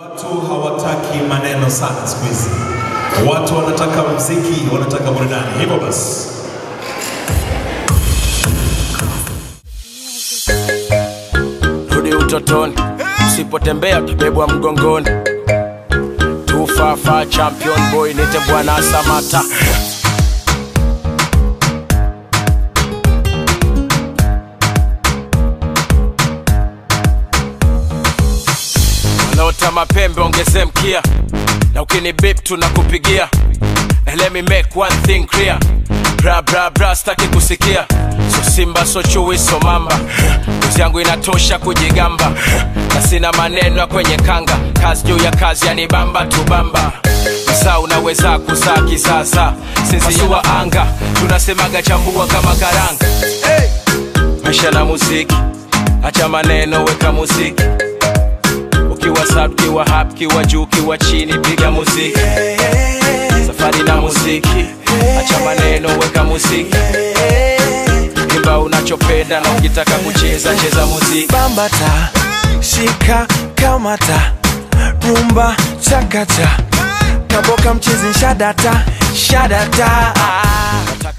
Watu hawataki maneno sana siku hizi. Watu wanataka muziki, wanataka burudani. Hivyo basi rudi utotoni, usipotembea utabebwa mgongoni. Tufafa champion boy, nite Bwana Samata. Wanaota mapembe ongeze mkia, na ukini beep tunakupigia. Let me make one thing clear, bra bra bra staki kusikia. So simba so chui so mamba, kazi yangu inatosha kujigamba. Na sina maneno kwenye kanga, kazi juu ya kazi yanibamba tubamba. Msa unaweza kuzaa kisasa, sisi yuwa anga, tunasemaga chambua kama karanga. Hey! Maisha na muziki, acha maneno weka muziki. Ukiwa sub, kiwa hap, kiwa juu, kiwa chini, piga muziki. Safari na muziki, acha maneno weka muziki. Imba unachopenda na ukitaka kucheza, cheza muziki. Bambata, shika, kamata, rumba, chakacha. Kaboka mchezi shadata, shadata.